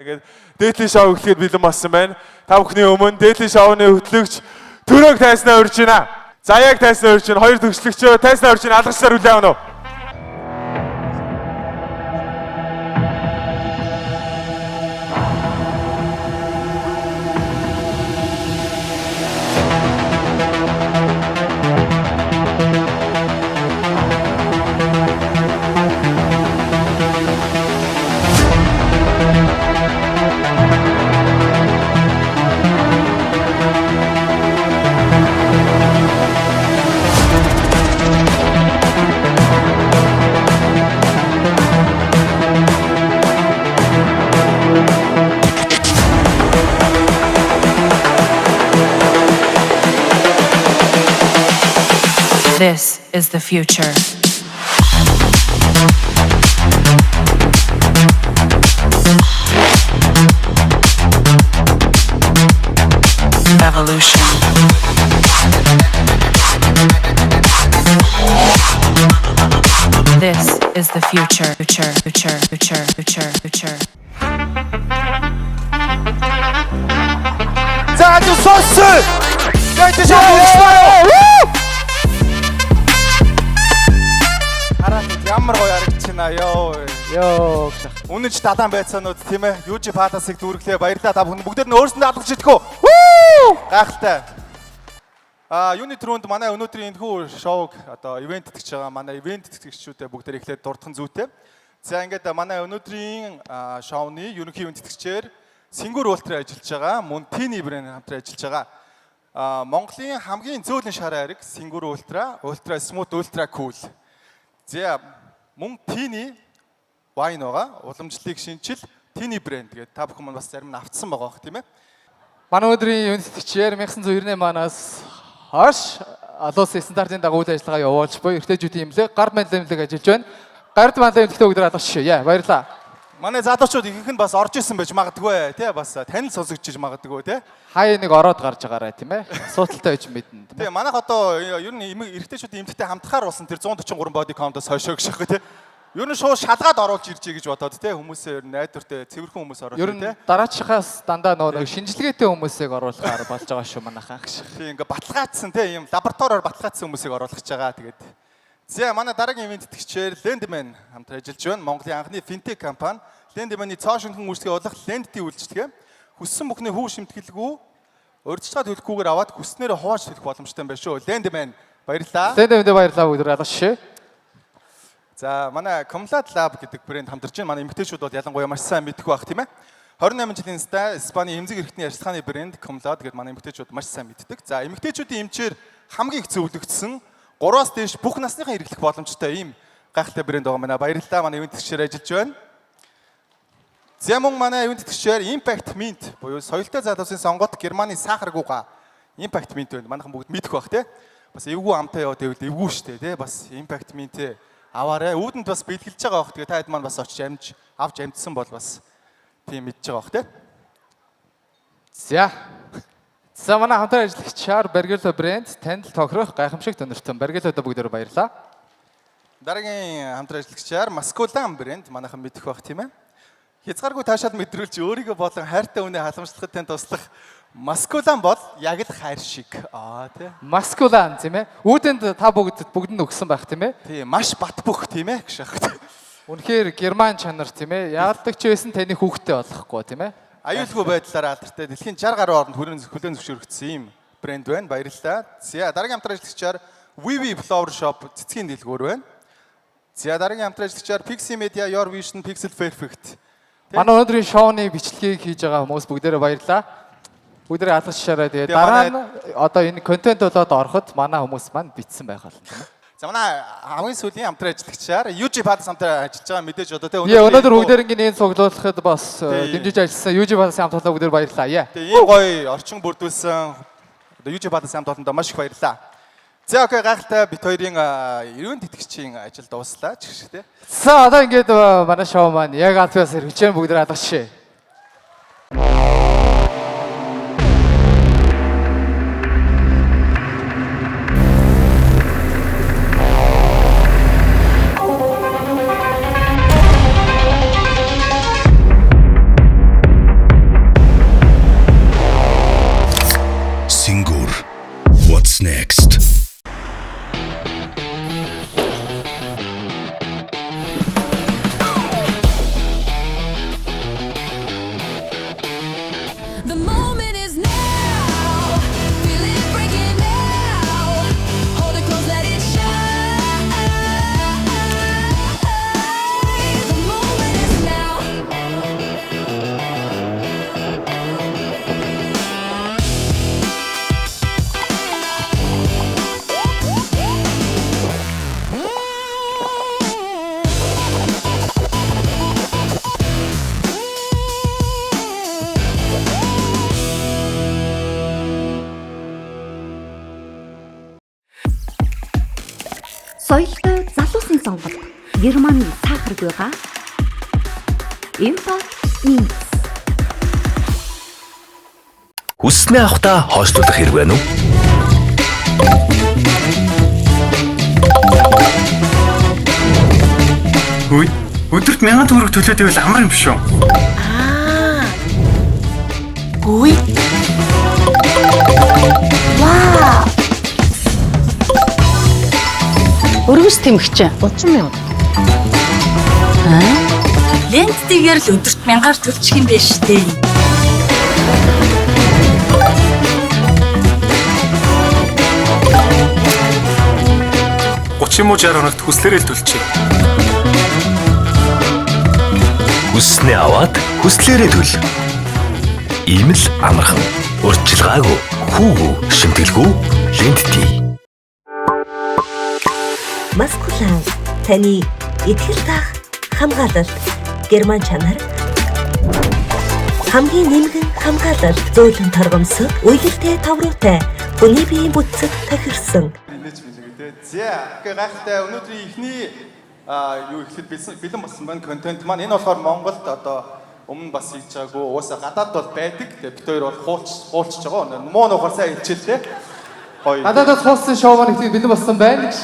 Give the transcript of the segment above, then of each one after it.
Тэгээд дээдлийн шоу эхлэхэд бэлэн болсон байна. Та бүхний өмнө дээдлийн шоуны хөтлөгч Төрөөг тайснаа урьж байна. Заяаг тайснаа урьж байна. Хоёр төгслөгчөө тайснаа урьж байна. Алгачаар үлээ авна уу? This is the future. Evolution. This is the future. 자, 아주 소스! 열두 시 오십시오! Ямар гоё харагдчихна ёо. Үнэн ч далайн байцаанууд тийм ээ. UG Palace-ыг дүүрэглээ. Баярлалаа та бүхэн. Бүгдээр нь өөрсөндөө алгаж идэх үү? Гайхалтай. Юуны түрүүнд манай өнөөдрийн энэхүү шоуг одоо ивент итгэж байгаа. Манай ивент итгэгчдүүдээ бүгдээр эхлээд дурдхан зүйтэй. За ингээд манай өнөөдрийн шоуны ерөнхий ивент итгэгчээр Сингур Ультра ажиллаж байгаа. Мөн Тини брэнд хамтран ажиллаж байгаа. Монголын хамгийн зөөлөн шар ариг Сингур Ультра, Ультра Smooth, Ультра Cool. За мөн Тини вайн байгаа. Уламжлалыг шинжил Тини брэнд гэдэг та бүхэн бас зарим нь автсан байгаа бох тийм ээ. Манай өдрийн ивент итгэгчээр 1998 оноос хойш олон улсын стандартын дагуу үйл ажиллагаа явуулж буй эртээжүүдийн имлэг, гар манлын имлэг ажиллаж байна. Гард манлын имлэгтээ өдөр алгаж шээ. Баярлалаа. Манай залуучууд ихэнх нь бас орж исэн байж магадгүй тий бас танил сонсогдож магадгүй тий. Хаяа нэг ороод гарч байгаарай тийм ээ. Суудалтай байж мэднэ. Тий манайх одоо ер нь эртээчүүдийн имлэгтэй хамтрахаар болсон тэр 143 body count-аас хойшоо гэх шиг тий. Ер нь шууд шалгаад оруулж иржээ гэж бодоод тий хүмүүсээ ер нь найдвартай цэвэрхэн хүмүүс оруулж тий. Ер нь дараачихаас дандаа нөгөө шинжилгээтэй хүмүүсийг оруулахаар болж байгаа шүү манайхаа гэх шиг. Тий ингээ баталгаажсан тий ийм лабораториор баталгаажсан хүмүүсийг оруулах гэж байгаа тэгээд. За манай дараагийн ивент итгэгчээр Landman хамтран ажиллаж байна. Монголын анхны финтек компани Landman-ы цоо шинхэн үйлчлэгээ болох Landty үйлчлэгээ хүссэн бүхний хүү шимтгэлгүй урьдчилгаа төлөхгүйгээр аваад хүснээр хувааж төлөх боломжтой юм байна шүү. Landman баярлалаа. Landman-д баярлалаа өдөр алгаш шээ. За манай Comlad Lab гэдэг брэнд хамтарч байна. Манай эмэгтэйчүүд бол ялангуяа маш сайн мэдэх байх тийм ээ. 28 жилийн Испани эмзэг эрхтний ажиллагааны брэнд Comlad гэдэг манай эмэгтэйчүүд маш сайн мэддэг. За эмэгтэйчүүдийн эмчээр хамгийн их зөвлөгдсөн 3-аас дээш бүх насныхан хэрэглэх боломжтой ийм гайхалтай брэнд байгаа манай. Баярлалаа манай ивент итгэгчээр ажиллаж байна. За мөн манай ивент итгэгчээр Impact Mint буюу соёлтой залуусын сонгот Германы сахаргууга Impact Mint байна. Манайхан бүгд мэдэх байх тий. Бас эвгүй амтай яваад байвал эвгүй штэ тий. Бас Impact Mint аваарэ. Үүдэнд бас бэлгэлж байгаа бох. Тэгээ та хэд маань бас очиж авч амжсан бол бас тийм мэдж байгаа бох тий. За манай хамтран ажиллагчаар Bergelo брэнд танил тохирох гайхамшиг төнөртөн. Bergelo-д бүгдээр баярлалаа. Дараагийн хамтран ажиллагчаар Masculine брэнд манайхан мэдэх байх тийм ээ. Хязгааргүй таашаал мэдрүүлж өөрийгөө болон хайртай хүнээ халамжлахад тань туслах Masculine бол яг л хайр шиг. Тий. Masculine тийм ээ. Үүдэнд та бүгд нь өгсөн байх тийм ээ. Тий, маш бат бөх тийм ээ гэж байна. Үнэхээр герман чанар тийм ээ. Яадаг ч байсан таны хүүхдтэй болохгүй тийм ээ. Аюулгүй байдлаар алдартай дэлхийн 60 гаруй орнд хүлээн зөвшөөрөгдсөн ийм брэнд байна. Баярлалаа. За дараагийн хамтран ажиллагчаар Vivi Flower Shop цэцгийн дэлгүүр байна. За дараагийн хамтран ажиллагчаар Pixie Media, Your Vision, Pixel Perfect. Манай өнөөдрийн шоуны бичлэгийг хийж байгаа хүмүүс бүгдээрээ баярлалаа. Бүгдээрээ алгаж шаарай. Тэгээ дараа нь одоо энэ контент болоод ороход манай хүмүүс маань битсэн байх болно тийм ээ. За манай хамгийн сүүлийн хамтран ажиллагчаар UG Palace хамтран ажиллаж байгаа мэдээж одоо тий өнөөдөр бүгдээр ингэ цуглуулахад бас дэмжиж ажилласан UG Palace хамтлагаа бүгдээр баярлалаа. Тий ийм гоё орчин бүрдүүлсэн одоо UG Palace хамтлаганд маш их баярлалаа. За окей гайхалтай бит хоёрын ивент итгэгчийн ажил дууслаа ч гэх тий. За одоо ингээд манай шоу маань яг албаас хэрэгжээ бүгдээр алгаш шээ. Соёлтой залуусын сонголт Германы сахаргүйга Import Mints. Хүснээ авахдаа хойшлуулах хэрэг байна уу? Үй, өдөрт 1000 төгрөг төлөөд байвал амар юм биш үү? Үй. Вау. Өргөс тэмгч 30,000. Ленттэйгээр л өдөрт 1000-аар төлчих юм байна шүү дээ. Муу 60 хоногт хүслээрээ л төлчих. Хүснээ аваад хүслээрээ төл. Ийм л амархан. Урьдчилгаагүй, хүүгүй, шимтгэлгүй Ленттэй. Маскулан таны итгэл таах хамгаалалт герман чанар хамгийн нэмгэн хамгаалалт зөөлөн торгомсог үеэлтэй тавруутай хүний биеийн бүтцэд тохирсон. За, гайхалтай өнөөдрийн ихний юу ихэд бэлэн болсон байна контент маань. Энэ болохоор Монголд одоо өмнө бас хийж байгаагүй. Уусаа гадаад бол байдаг. Тэгээ бид хоёр бол хуулчж байгаа. Муу нухаар сайн хичээлээ. Гоё. Гадаадас хуулсан шоу маань их бэлэн болсон байна гэж.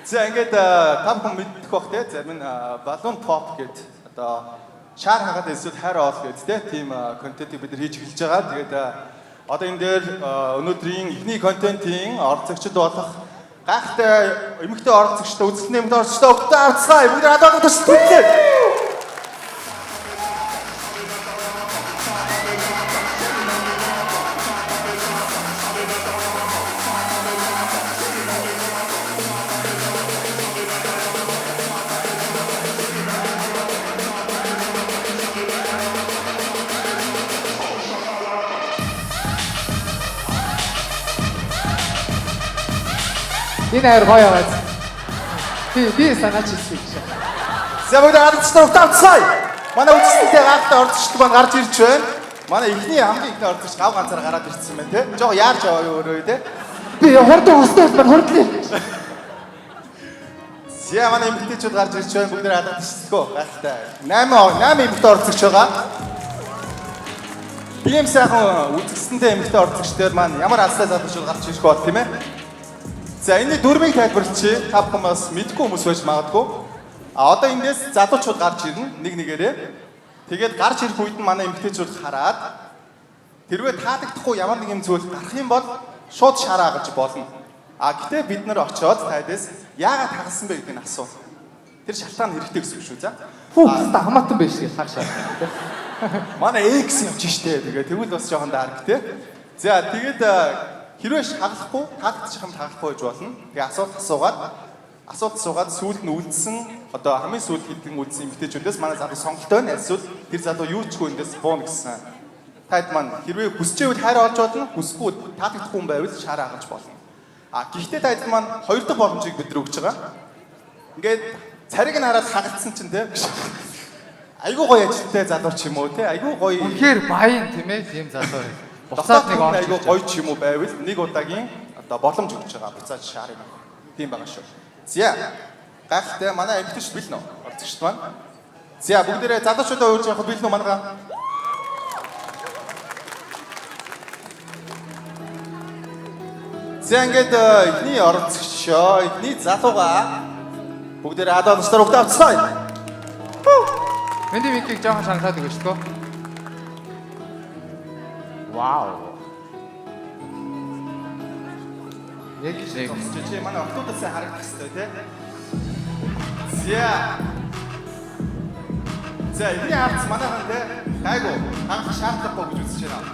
За ингээд та бүхэн мэддэг бах те. Зарим нь балун топ гэдэг одоо шаар хагаад эсвэл хайр оол гэдэг те. Тийм контентийг бид нар хийж эхэлж байгаа. Тэгээд одоо энэ дээр өнөөдрийн ихний контентын оролцогчд болох гайхалтай эмэгтэй оролцогчтой үзэлтний эмэгтэй оролцогчтой өгтөө авцгаа бүгд адаад төсөлтөө. Энэ хайр гоё яваад. Би санаач хэлсэн гэж. За бүгд ададтай өгтөө авцгаа. Манай үзэлтний гайхалтай оролцогчд маань гарч ирж байна. Манай ихний хамгийн ихний оролцогч гав ганцаар гараад ирсэн байна те. Жоо яарч аваа өөрөө те. Би хордоо хостой байна хордлоо. За манай эмэгтэйчүүд гарч ирж байна. Бүгд адаад төсөлтөө гайхалтай. 8 эмэгтэй оролцогч байгаа. Тийм сайхан үзэсгэлэнтэй эмэгтэй оролцогчдод маань ямар алстай залуучууд гарч ирэх бол тийм ээ. За энэ дөрвийг тайлбарлачих. Та бүхэн бас мэдгүй хүмүүс байж магадгүй. Одоо эндээс залуучууд гарч ирнэ нэг нэгээрээ. Тэгээд гарч ирэх үед нь манай эмэгтэйчүүд хараад тэрвээ таалагдахгүй ямар нэг юм зүйл гарах юм бол шууд шараа гарч болно. Гэтээ бид нар очиод тайдээс яагаад хагалсан бэ гэдгийг асуу. Тэр шалтгаан хэрэгтэй гэсэн үг шүү за. Фүүхс та хамаатан байж тэгээ хагшаа. Манай X явж штэ. Тэгээ тэгвэл бас жоохон даарг те. За тэгээд хэрвээ хагалахгүй, таалагдчих юм хагалахгүй гэж болно. Тэгээ асуулт асуугаад сүүлд нь үлдсэн одоо хамгийн сүүлд хэдэн үлдсэн эмэгтэйчүүдээс манай залуу сонголт байна. Эсвэл тэр залуу юу ч хөө эндээс бууна гэсэн. Таад маань хэрвээ хүсчээвэл хайр олж болно, хүсэхгүй таалагдахгүй юм байвал шаараа хагаж болно. Гэхдээ таад маань хоёр дахь боломжийг бид нар өгч байгаа. Ингээд цариг нь хараад хагалцсан чинь те. Айгуу гоё ажилттай залуу ч юм уу те. Айгуу гоё. Үнэхээр баян тийм ээ тийм залуу. Буцаад нэг айгуу гоё ч юм уу байвал нэг удаагийн одоо боломж өгч байгаа. Буцаад шаар юм. Тийм байгаа шүү. За гайхалтай манай эмэгтэйч бэлэн үү? Орцогчд маань. За бүгдээрээ залуучуудаа уурж явах бэлэн үү манайгаа? За ингээд эхний орцогчоо, эхний залууга бүгдээрээ адаа настай өгтөө авцгаа. Миний викийг жоохон шанхаад өгөөч төө. Вау. Яг шиг. Чи манай октоудаас харагдах хэрэгтэй тий. За энэ арц манайхан тий. Гайгүй. Ханх шаардлагагүй гэж үзэж байна.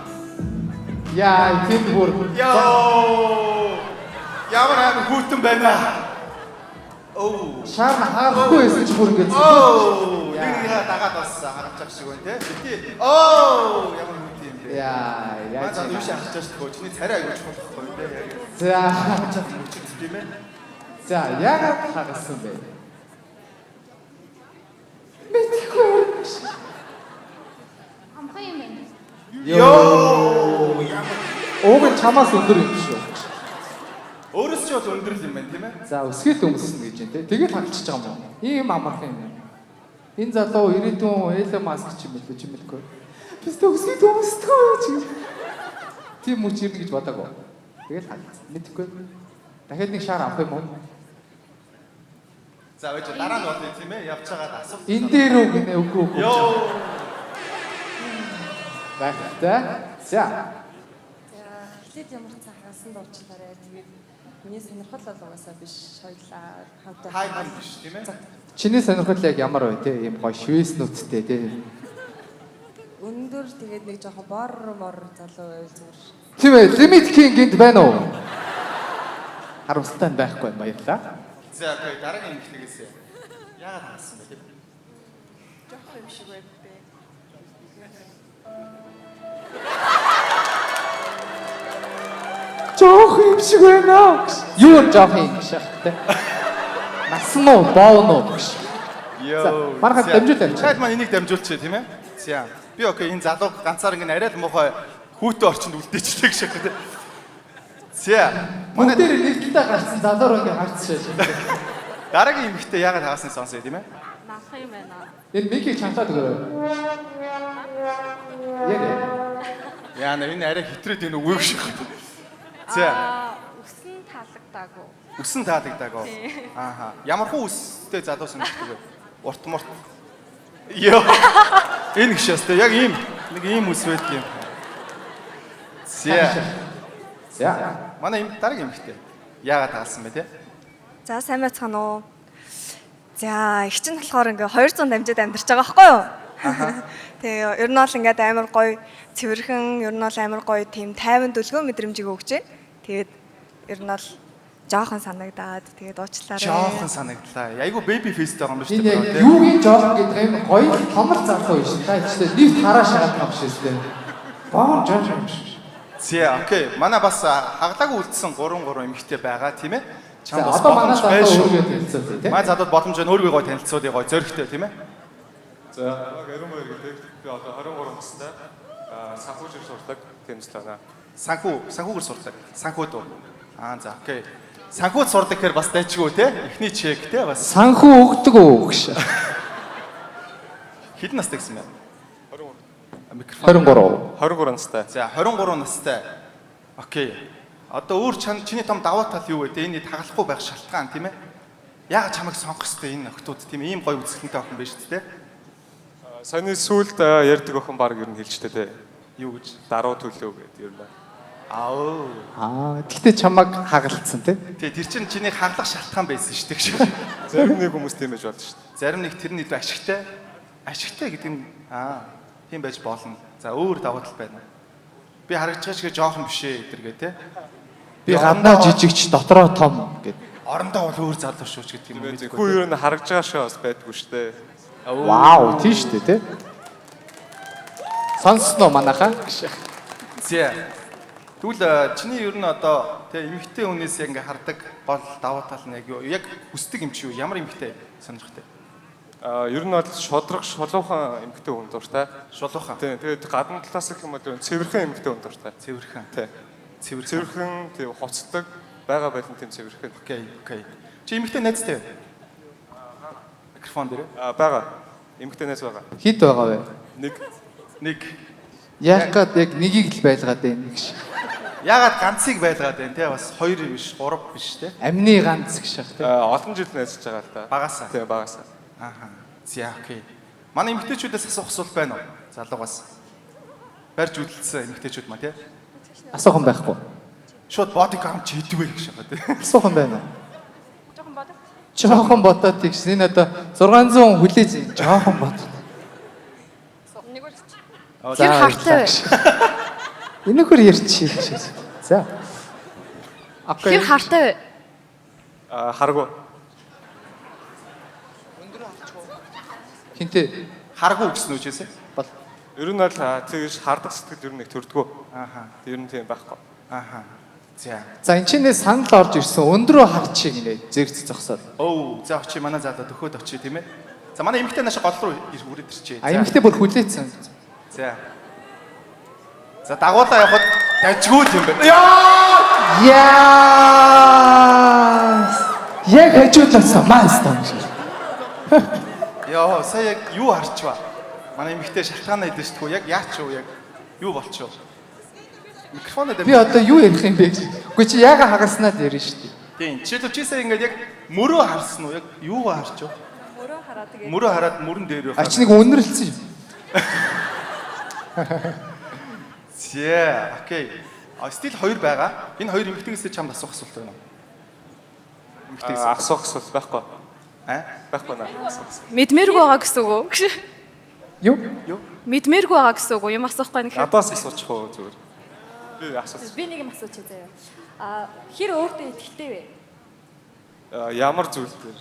Яа, тийм бүр. Йоо. Ямар амар хүүтэн байна. Оо. Шаар харахгүй байсан ч бүр ингэж. Оо. Нэг дагаад бас харагдах шиг байна тий. Бити. Оо. Ямар хүүт юм бэ? Яа, яа. Манай юу шиг харагдаж шүү дээ. Чиний царай аягүй чухал байхгүй тий. За, тийм ээ. за яагаад хагалсан бэ? Мэдхгүй. Амхан юм байна. Йоо. Ууг нь чамаас өндөр юм шүү. Өөрөөс ч өссөн бол өндөр юм байна тийм ээ. За өсгөл өмсөн гэж юм те. Тэгээд хангалтж байгаа юм. Ийм амархан юм. Энэ залуу ирээдүйн Элон Маск ч юм уу ч юм хэлэхгүй. Бид өсгөл өмсдгөө чи. Тийм мөч ирнэ гэж бодоагүй. Тэгээд хангалтсан. Мэдхгүй. Дахиад нэг шар авах юм уу? За өөч дараа нь бол тийм ээ явж байгаад асуулт. Энэ дээр үг нэ үгүй. Йоо. Багтаа. За. Эхлээд ямар ч хагасанд орчлаарай. Тэгээд миний сонирхол бол угаасаа биш. Хоёлаа хамтаа. Хайхан биш тийм ээ. Чиний сонирхол яг ямар вэ те? Ийм гоё швейц нүдтэй те. Өндөр тэгээд нэг жоохон мор залуу байвал зүгээр. Тийм ээ, Limit King гинт байна уу? Харамсалтай байхгүй баярлаа. За окей дараагийн эмэгтэйгээс яагаад хаасан бэ? Жоохон юм шиг байв бэ. Жоох юм шиг байна. Юу нь жоох юм шиг те? Насан уу, боон уу гэж. Йоо. Мархад дамжуулаа. Чад маань энийг дамжуулчих тийм ээ. За. Би окей энэ залуу ганцаар ингэ арай л муухай хүүтэн орчинд үлдээчихлээ гэж шахах. За. Манай дээр нэг талдаа гарсан залуу ингээ харцшаа шиг. Дараагийн эмэгтэй яагаад хаасан сонсоё тийм ээ? Наах юм байна. Энэ микийг чамтаад өгөөрэй. Яа нэ энэ арай хэтрээд энэ үгүй шиг. За. Өсөн таалагдаагүй. Үсэн таалагдаагүй. Ааха. Ямар хуу үстэй залуу сонирхдаг вэ? Урт мурт. Йоо. Энэ гişэстэй яг ийм нэг ийм үс байдаг юм. За. Манай дараагийн эмэгтэй. Яагаад таалсан бэ те? За сайн байцгаана уу. За их чинь болохоор ингээ 200 дамжаад амьдарч байгаа байхгүй юу? Тэгээ ер нь бол ингээд амар гоё цэвэрхэн ер нь бол амар гоё тийм тайван дүлгөө мэдрэмжийг өгч байна. Тэгээд ер нь бол жоохон санагдаад тэгээд уучлаарай. Жоохон санагдлаа. Айгу baby face байгаа юм шүү Энэ яг юугийн жоохон гэдэг юм гоё томор залуу биш. Та ч нэг хараа шагаад байгаа биш үү? Баон жоохон юм шиг. За окей. Манай бас хаглаагүй үлдсэн 3 эмэгтэй байгаа тийм ээ. За одоо манай залуу өөрийгөө танилцуулъя тийм. Манай залууд боломж нь өөрийгөө гоё танилцуулъя гоё зөрөгтэй тийм ээ. За Арим хоёр гэдэг би одоо 23 настай санхүүжил сурдаг тэмцэл байна. Санхүүгээр сурдаг. Санхүүд үү? За окей. Санхүүд сурдаг гэхээр бас дайчгүй те. Эхний чек те бас. Санхүү өгдөг үү гэж. Хэдэн настай гэсэн бэ? 23 настай. За 23 настай. Окей. Одоо өөр чиний том давуу тал юу вэ те? Энийг хагалахгүй байх шалтгаан тийм ээ. Яагаад чамайг сонгох ёстой энэ охтууд тийм ийм гоё үзэсгэлэнтэй охин байж тээ. Саяны сүүлд ярьдаг охин баг ер нь хэлжтэй те. Юу гэж? Даруу төлөө гэдэг ер нь. Тэгтээ чамайг хагалцсан тий. Тэгээ тэр чинь чиний хаглах шалтгаан байсан шүү дээ гэж. Зарим нэг хүмүүс тийм байж болно шүү дээ. Зарим нэг тэр нэг ашигтай. Ашигтай гэдэг нь тийм байж болно. За өөр давуу тал байна. Би харагдж байгаа шиг жоохон биш ээ гэдэргээ тий. Би гаднаа жижигч дотроо том гэд. Орондоо бол өөр залуу шүү ч гэдэг юм уу. Хүү ер нь харагдж байгаа шиг бас байдгүй шүү дээ. Вау, тийм шүү дээ тий. Сонсноо манайхаа. Зэ. Тэгвэл чиний ер нь одоо тий эмэгтэй хүнээс яг ингээ хардаг гол давуу тал нь яг юу? Яг хүсдэг юм чи юу? Ямар эмэгтэй сонирхтой? Ер нь бол шодрох шулуухан эмэгтэй хүн дуртай. Шулуухан. Тий. Тэгээд гадна талаас гэх юм бол цэвэрхэн эмэгтэй хүн дуртай. Цэвэрхэн. Тий. Цэвэрхэн тий хоцдог байгаа байлын тийм цэвэрхэн. Окей. Чи эмэгтэй найзтай вэ? Микрофон дээр. Бага. Эмэгтэй найз байгаа. Хэд байгаа вэ? Нэг. Яг гад яг нэгийг л байлгаад байна гэж. Ягаад ганцыг байлгаад байна те бас 2 биш 3 биш те. Амны ганц гэж шах те. Олон жил найзж байгаа л да. Багасаа. Тийм багасаа. За окей. Манай эмэгтэйчүүдээс асуух асуулт байна уу? Залуугаас. Барьж үлдсэн эмэгтэйчүүд маа те. Асуух юм байхгүй. Шууд body count чи хэдвэ гэж шахаа те. Асуух юм байна уу? Жоохон бодоод тийгс энэ одоо 600 хүлээж жоохон бод. Тэр хартай. Энэ хөр ярьчих. За. Тэр хартай. Харгу. Хинтээ харгу гэсэн үг чийсэ? Бол ер нь бол тэгж хардаг сэтгэл ер нь нэг төрдгөө. Ер нь тийм байхгүй. За энэ чинээс санал орж ирсэн өндрөө харчих нэ зэрэг зогсоод. За очи манай залуу төхөөд очи тийм ээ. За манай эмэгтэй нааш гол руу үрээд ирчээ. Эмэгтэй бүр хүлээсэн. За дагуулаа явахад дажгүй юм байна. Яа! Яа! Яг хажуудлаасаа маастаа. Яа, сая яг юу харчваа? Манай эмэгтэй шалтгаанаа идэв шүү дээ. Яг яач юу яг юу болчихоо? Микрофоноо Би одоо юу ярих юм бэ гэж. Үгүй чи яага хагаснаа дээр нь шүү дээ. Тийм. Жишээлбэл чи сая ингээд яг мөрөө харсан уу? Яг юугаа харч вэ? Мөрөө хараад тэгээд Мөрөө хараад мөрөн дээр юу? Ач нэг үнэрлсэн юм. Зэ, окей. Стил 2 байгаа. Энэ 2 эмэгтэйгээс чамд асуух асуулт байна уу? Эмэгтэйгээс Асуух асуулт байхгүй. Байхгүй наа. Мэдмээргүй байгаа гэсэн үг үү? Юу? Мэдмээргүй байгаа гэсэн үг үү? Юм асуухгүй нэг. Надаас асуучих уу зүгээр. Би асуух. би нэг юм асуучих заяа. Хэр өөртөө ихтэй вэ? Ямар зүйл дээр?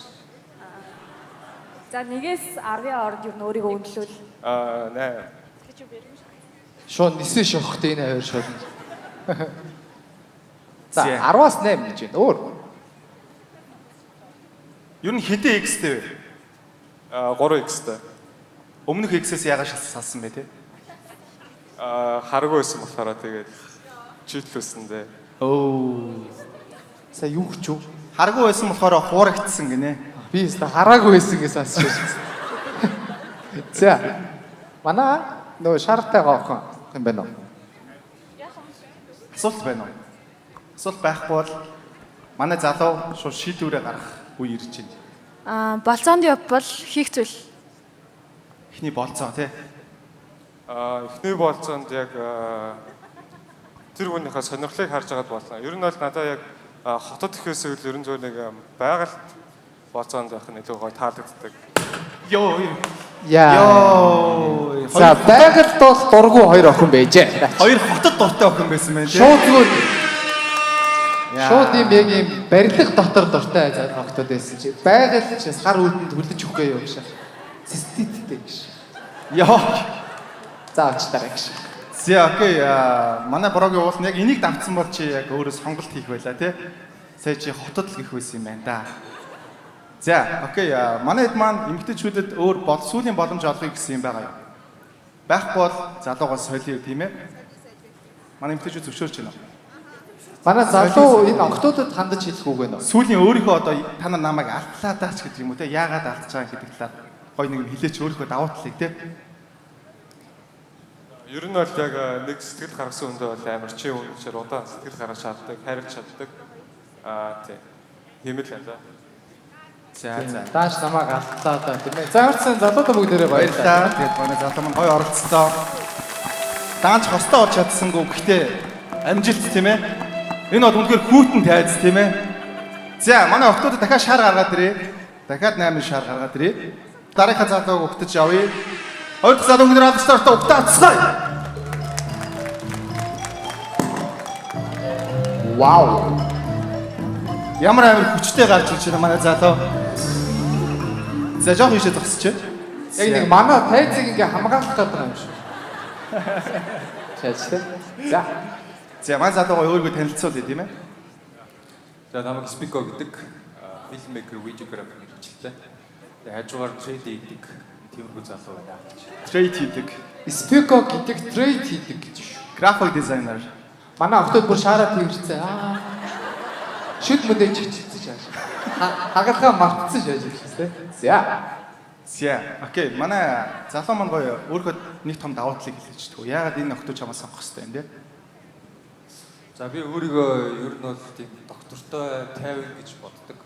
За 1-ээс 10-ийн орд юу өөрийгөө өндлөөл. Наа. Шууд нисээ шохтой энэ хоёр шууд. За 10-аас 8 гэж байна. Өөр. Юу н хэдэн X-тэй вэ? 3X-тэй. Өмнөх X-ээс яагаад салсан бэ те? Хараагүй байсан болохоор тэгээд читлүүлсэн дээ. Оо. Са юу ч юу? Хараагүй байсан болохоор хуурагдсан гинэ. Би өстө хараагүй байсан гэж асууж байна. За. Манай нөө шартай гоохон юм байна уу? Асуулт байна уу? Асуулт байхгүй бол манай залуу шууд шийдвэрээ гаргах үе ирж байна. Болцоонд явбал хийх зүйл. Эхний болцоо тий. Эхний болцоонд яг тэр хүнийхээ сонирхлыг харж байгаад болно. Ер нь бол надад яг хотод ихэс үл ерөн зөв нэг байгальд болцоонд байх нь илүү гоё таалагддаг. Йоо. Яа. За байгальд бол дургу 2 охин байжээ. 2 хотод дуртай охин байсан байх тий. Шууд зүгээр. Шууд юм яг юм барилга дотор дуртай охтод байсан чи. Байгаль ч гар үлдэнд хүлдэж өгөхгүй юу гэж. Систиттэй гэж. Йоо. Заавчлаарай гэж. За окей. Манай брогийн уул нь яг энийг давтсан бол чи яг өөрөө сонголт хийх байлаа тий. Сая чи хотод л гих байсан юм байна да. За окей. Манай хэд маань эмэгтэйчүүдэд өөр сүүлийн боломж олгоё гэсэн юм байгаа юу? Байхгүй бол залуугаас солиё тийм ээ. Манай эмэгтэйчүүд зөвшөөрч байна уу? Манай залуу энэ октодод хандаж хэлэх үг байна уу? Сүүлийн өөрийнхөө одоо та нар намайг алдлаа даач гэдэг юм уу те? Яагаад алдаж байгаа гэдэг талаар гой нэг юм хэлээч өөрийнхөө давуу талыг те. Ер нь бол яг нэг сэтгэл гаргасан хүндээ бол амар чи үнэхээр удаан сэтгэл гаргаж чаддаг, харилж чаддаг. Тий. Хэмэл байна да. За. Дааш намайг алдлаа да тийм ээ. За харсан залуудаа бүгдээрээ баярлалаа. Тэгээд манай залуу маань гой оролцлоо. Даанч хостоо орч чадсангүй гэхдээ амжилт тийм ээ. Энэ бол үнэхээр хүүтэн тайз тийм ээ. За манай охтууд дахиад шар гаргаад ирээ. Дахиад 8 шар гаргаад ирээ. Дараагийн залууг өгтөж явъя. Хоёр дахь залууг нэр алгастай өгтөөцгөө. Вау. Ямар амар хүчтэй гарч ирж байна манай залуу. За жоох ийшээ зогсчих. Яг нэг манай тайзыг ингээ хамгаалах гэдэг юм шиг. Чаач. За манай залуугаа өөрийгөө танилцуулъя тийм ээ. За намайг Спико гэдэг фильммейкер, видеографер мэргэжилтэй. Тэгээ хажуугаар трейд хийдэг тиймэрхүү залуу байна. Трейд хийдэг. Спико гэдэг трейд хийдэг гэж шүү. График дизайнер. Манай охтод бүр шаараа тэрчсэн. Шид мөдөө чичсэн шааш. Хагалгаа мартсан шааш гэсэн. За. Окей, манай залуу маань гоё өөрийнхөө нэг том давуу талыг хэлж өгөө. Яагаад энэ охтоо чамаас сонгох хэрэгтэй юм бэ? За би өөрийгөө ер нь бол тийм доктортой тайван гэж боддог.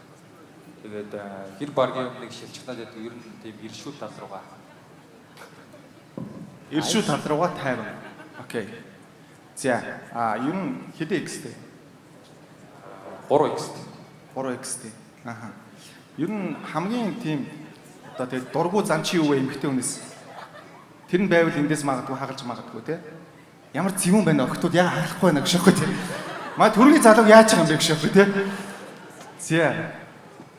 Тэгээд хэр баргийн өмнөг шилжчихнаад байдаг ер нь тийм иршүү тал руугаа. Иршүү тал руугаа тайван. Окей. За, ер нь хэдэн X-тэй? 3X-тэй. 3X-тэй. Ер нь хамгийн тийм одоо тэгээд дургу зан чи юу вэ эмэгтэй хүнээс? Тэр нь байвал эндээс магадгүй хагалж магадгүй те. Ямар зэвүүн байна охтууд яа харахгүй байна гэж шохгүй те. Маа төргийн залууг яаж байгаа юм бэ гэж шохгүй те. За.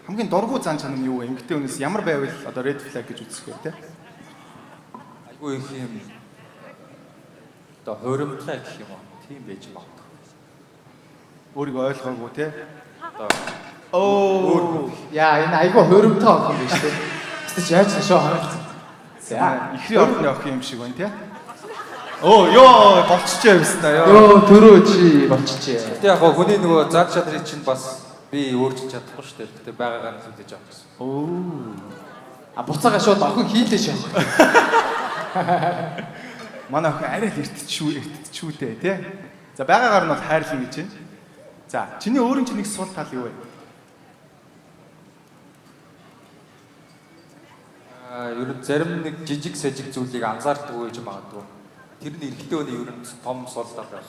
Хамгийн дургу зан чанар нь юу вэ? Эмэгтэй хүнээс ямар байвал одоо red flag гэж үзэх вэ те? Айгүй их юм. Одоо хоримтлаа гэх юм уу? Тийм байж магадгүй. Өөрийгөө ойлгоогүй те. Оо. Яа энэ айгүй хоримтой охин биш те. Тэс яаж шоо харагдсан. За, ихрийн орны охин юм шиг байна те. Оо ёо болчихжээ юмсна ёо. Ёо төрөө чи болчихжээ. Гэтэ яг гоо хүний нөгөө зар чадрыг чинь бас би өөрчилж чадахгүй шүү дээ. Гэтэ байгаагаар нь хэлж авах гэсэн. Оо. А буцаага шууд охин хийлээ шээ. Манай охин арай л эртчүү дээ тий. За байгаагаар нь бол хайрлан гэж байна. За чиний өөрийн чинь нэг сул тал юу вэ? Ер нь зарим нэг жижиг сажиг зүйлийг анзаардаг гэж магадгүй. Тэр нь эрэгтэй хүний ер нь том сул тал байх.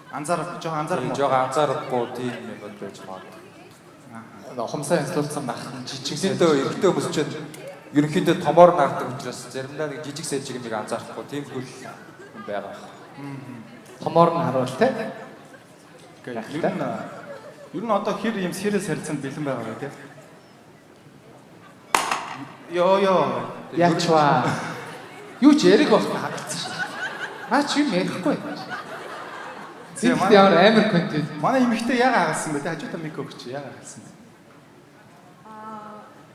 Жоохон анзаарах. Жоохон анзаарахгүй тийм юм байж магадгүй. Хомсаа инсталлцсан байх жижиг Эрэгтэй хүмүүс чинь ерөнхийдөө томоор нардаг учраас заримдаа нэг жижиг сажиг нэг анзаарахгүй тийм хөл байгаа. Томоор нь харуул те. Ер нь одоо хэр юм serious харилцаанд бэлэн байгаа вэ те? Ёо. Ячва. Юу ч яриг болох хагцсан шүү. Наа чи юм ярихгүй. Зинхэнэ ямар амар контент. Манай эмэгтэй яг агалсан бэ те? Хажуудаа мик өгч яг агалсан.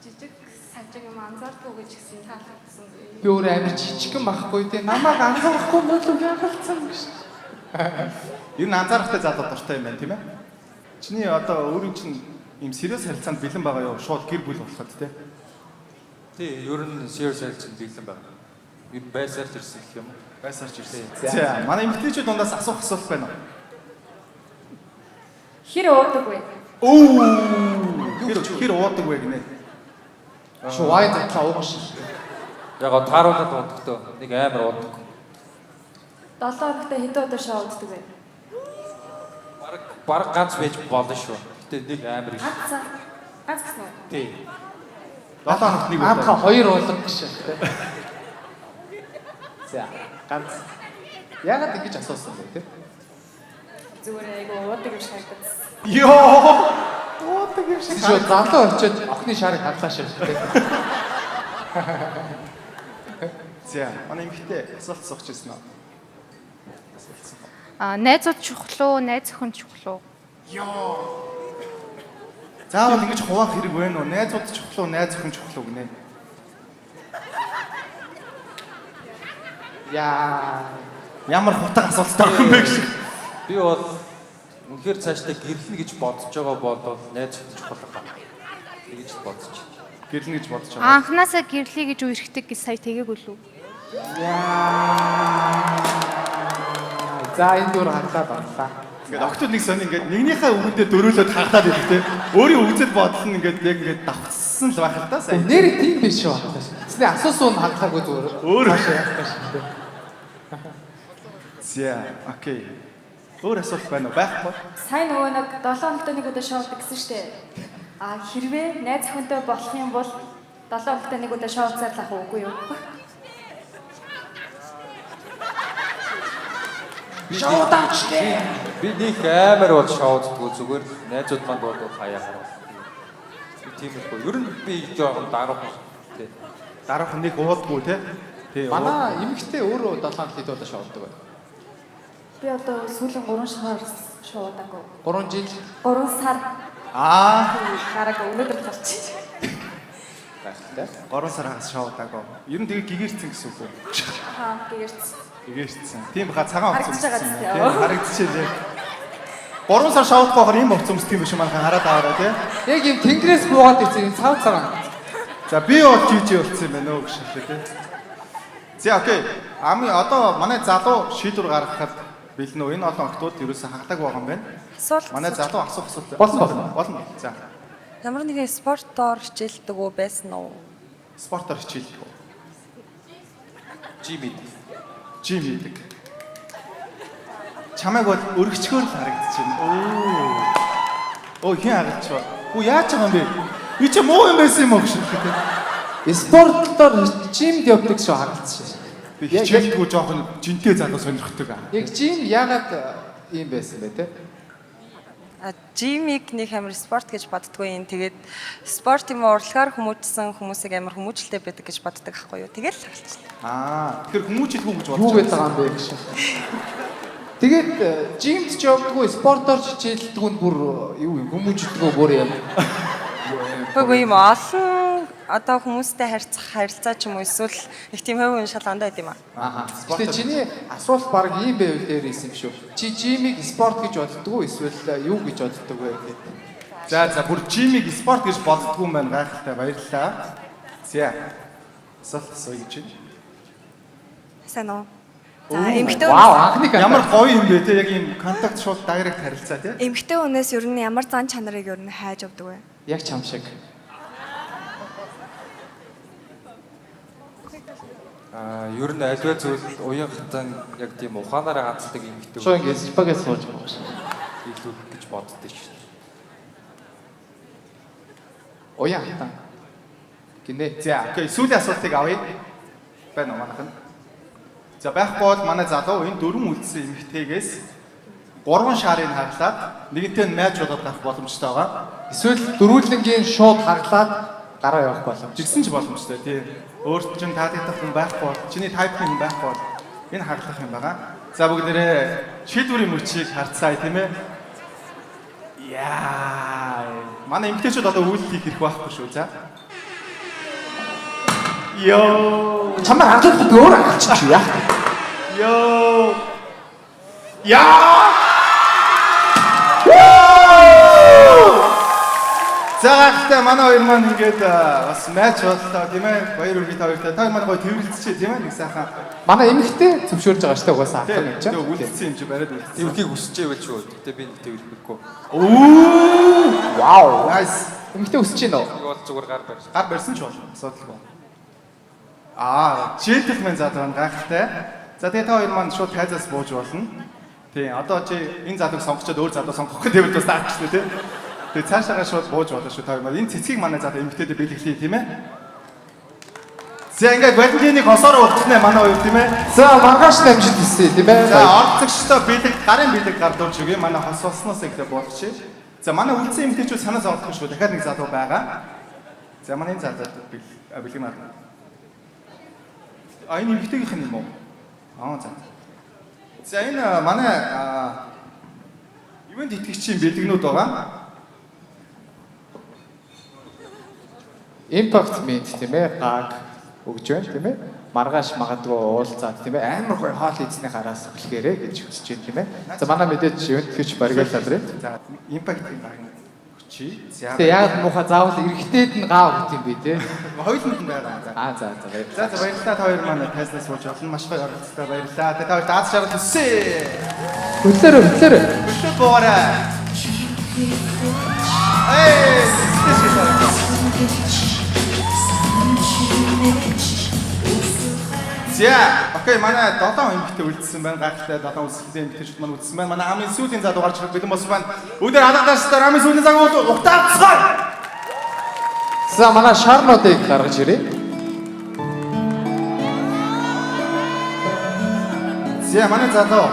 Жижиг сажиг юм анзаардаг гэж гисэн таалагдсан. Би өөр амар жижигэн байхгүй те. Намайг анзаарахгүй бол ягалцсан гэж. Ер нь анзаарахтай залуу дуртай юм байна тийм ээ? Чиний одоо өөрийн чинь юм serious харилцаанд бэлэн байгаа юу? Шууд гэр бүл болоход те? Тий, ер нь serious харилцаанд бэлэн байна. Ер нь байсаарч ирсэн гэх юм уу? Байсаарч ирсэн. За, манай эмэгтэйчүүд дундаас асуух асуулт байна уу? Хэр уудаг вэ? Хэр уудаг вэ гинэ? Шуай задлаа уугаш. Яг тааруулаад удагдаа нэг амар удаг. 7 хоногт хэдэн удаа шоу уддаг вэ? Бараг ганц байж болно шүү. Гэтэ нэг амар их. Ганц гэсэн үү? Тий. 7 хоногт нэг Аамха 2 уулаг гэж те. За, ганц. Яагаад ингэж асуусан бэ те? Зүгээр айгу уудаг юм шиг харагдсан. Ёо! Уудаг юм шиг. Шууд залуу очиод охины шарыг хадлаа шээ те. За, манай эмэгтэй асуулт асууж ирсэн аа. Найзууд чухал уу, найз охин чухал уу? Ёо. Заавал ингэж хуваах хэрэг байна уу? Найзууд чухал уу, найз охин чухал уу гинэ? Яа. Ямар хутга асуулттай юм бэ гэж. Би бол үнэхээр цаашдаа гэрлэнэ гэж бодож байгаа бол найз чухал байгаа. Тэгж бодож. Гэрлэнэ гэж бодож байгаа. Анханасаа гэрлэе гэж үерхдэг гэж сая тэгээгүй лүү? Яа. За энэ дөр харлаа банлаа. Ингээд октод нэг сони ингээд нэгнийхээ үгэндээ дөрөөлөд хаглаад идэв те. Өөрийн үгзэл бодол нь ингээд яг ингээд давхсан л байх л та сая. Нэр тийм биш шүү. Тэсний асуусан нь хангахаагүй зүгээр. Өөр хаашаа явах гэж шүү. За, окей. Өөр асуулт байна уу? Байхгүй. Сайн нөгөө нэг 7 хоногт нэг удаа шоу уддаг гэсэн шүү дээ. Хэрвээ найз охинтой болох юм бол 7 хоногт нэг удаа шоу цаарлах уугүй юу? Шоу таачдээ. Би нэг амар бол шоуддгүй зүгээр найзууд манд бол хаяа хараа. Тийм л. Ер нь би жоохон дарах тий. Дарах нэг уудгүй те. Тий. Манай эмэгтэй өөрөө 7 хоног хэд удаа шоуддаг байна? Би одоо сүүлийн 3 сар шоу удаагүй. 3 жил. 3 сар. Гараг өнөөдөр болчих. Баярлалаа. 3 сар хагас шоудаагүй. Ер нь тэгээ гэгэрцэн гэсэн үг үү? Гэгэрсэн. Гэгэрцэн. Тийм баха цагаан Харагдаж байгаа зү. Тийм харагдчихжээ. 3 сар шоудахгүйгээр ийм уцс тийм биш манайхан хараад аваарай тий. Яг юм тэнгэрээс буугаад ирсэн цав цагаан. За би бол жижиг болцсон юм байна уу гэж хэлээ тий. За окей. Одоо манай залуу шийдвэр гаргахад бэлэн үү? Энэ олон октод ерөөсөө хагадаг байгаа юм байна. Асуулт. Манай залуу асуух асуулт. Болно. За. Ямар нэгэн спортоор хичээлдэг үү байсан уу? Спортоор хичээлдэг үү? Жим хийдэг. Чамайг бол өргөчгөөр л харагдчихэв. Оо хин харагдчихв. Хүү яаж байгаа юм бэ? Би ч муу юм байсан юм уу гэж. Спортлоор жимд явдаг шүү харагдсан шээ. Би хичээлдэггүй жоохон жинтэй залуу сонирхдаг. Яг жим яагаад ийм байсан бэ те? Жимиг нэг амар спорт гэж боддгоо юм. Тэгээд спорт юм урлагаар хүмүүжсэн хүмүүсийг амар хүмүүжлтэй байдаг гэж боддог аахгүй юу? Тэгэл харагдчихлаа. Тэгэхээр хүмүүжлгүй гэж бодож юу байдаг юм бэ гэж. Тэгээд жимд ч явдаггүй спортоор хичээлдэг нь бүр юу юм хүмүүждэггүй бүр юм. Бүгд юм олон одоо хүмүүстэй харилцаа ч юм уу эсвэл их тийм хувь хүн шалгандаа байд юм аа. Ааха. Гэтэ чиний асуулт баг ийм байв дээр исэн юм шүү. Чи жимийг спорт гэж боддог уу эсвэл юу гэж боддог вэ гэдэг. За бүр жимийг спорт гэж боддгоо юм байна гайхалтай баярлалаа. За. Асуулт асууя гэж байна. Сайн уу? За эмэгтэй Вау, анхны Ямар гоё юм бэ те яг ийм контакт шууд дайрект харилцаа те. эмэгтэй хүнээс ер нь ямар зан чанарыг ер нь хайж авдаг вэ? Яг чам шиг. Ер нь альва зүйл уян хатан яг тийм ухаанаараа ганцдаг эмэгтэй Шоо ингэ спагет сууж байгаа шүү. илүү гэж боддөө шүү дээ. Уян хатан. Гинэ. За окей сүүлийн асуултыг авъя. Байна уу манайхан? За байхгүй бол манай залуу энэ дөрвөн үлдсэн эмэгтэйгээс 3 шаарыг хаглаад нэгэнтээ нь майж болоод гарах боломжтой байгаа. Эсвэл дөрвөлнгийн шууд хаглаад гараа явах боломж. Жигсэн ч боломжтой тий. Өөрт чинь таадах хүн байхгүй бол чиний тайпны хүн байхгүй бол энэ хаглах юм байгаа. За бүгдээрээ шийдвэрийн мөчийг харцгаая тийм ээ. Яа. Манай эмэгтэйчүүд одоо үйлдэл хийх хэрэг байхгүй шүү. За. Йоо. Чамаар харлах өөр авчих чи яах. Йоо. Яа. За манай хоёр маань ингээд бас матч боллоо тийм ээ. Баяр үргэлж хоёртой. Та манай гоё тэрвэрлцчихээ тийм ээ. Нэг сайхан. Манай эмэгтэй зөвшөөрж байгаа шүү дээ угаасаа авах юм чинь. Тэгээ үлдсэн юм чи бариад үлдсэн. Тэрхийг хүсэж байвал шүү. Гэтэ би нэг тэрхэхгүй. Оо. Вау. Nice. Эмэгтэй өсөж гинөө. Нэг бол зүгээр гар барьж. Гар барьсан ч болно. Асуудалгүй. Gentleman залуу гайхалтай. За тэгээ та хоёр маань шууд тайзаас бууж болно. Тий, одоо чи энэ залууг сонгочоод өөр залуу сонгох гэдэг бол стартчихлээ тий. Тэгээ цаашаагаа шууд бууж болно шүү та хоёр маань. Энэ цэцгийг манай залуу эмгтээдээ бэлгэлээ тийм ээ. За ингээд Валентиныг хосоор өгчнэ манай хоёр тийм ээ. За маргааш дамжид хэлсэн тийм ээ. За орцогчтой бэлэг гарын бэлэг гардуулж өгье. Манай хос болсноос ихлэ болгочих. За манай үлдсэн эмгтээчүүд санаа зовлох шүү. Дахиад нэг залуу байгаа. За манай энэ залуу бэлэг маань. Энэ эмгтээгийнх нь юм уу? За. За энэ манай ивент итгэгчийн бэлгнүүд байгаа. Impact Mint тийм ээ гаг өгж байна тийм ээ. Маргааш магадгүй уулзаад тийм ээ амар гоё хоол эзний гараас эхлэхээрээ гэж хүсэж байна тийм ээ. За манай мэдээж ивент итгэгч баригалаад байна. За Impact-ийн баг чи. Тэгээ яг муухай заавал эргэжтэйд нь гаа өгт юм би тий. Хоёуланд нь байгаа. За баярлалаа. За баярлалаа та хоёр маань тайзнаас сууж болно. Маш гоё оролцлоо баярлалаа. Та хоёр даад шаргал хүсье. Хөтлөөр боорой. За, окей, манай 7 эмэгтэй үлдсэн байна. Гайхалтай 7 үлдсэн эмэгтэйчүүд маань үлдсэн байна. Манай амын сүүлийн залуу гарч ирэх бэлэн болсон байна. Өдөр алгадаастаар амын сүүлийн залуу ухтаацгаа. За манай шарнуудыг гаргаж ирээ. За манай залуу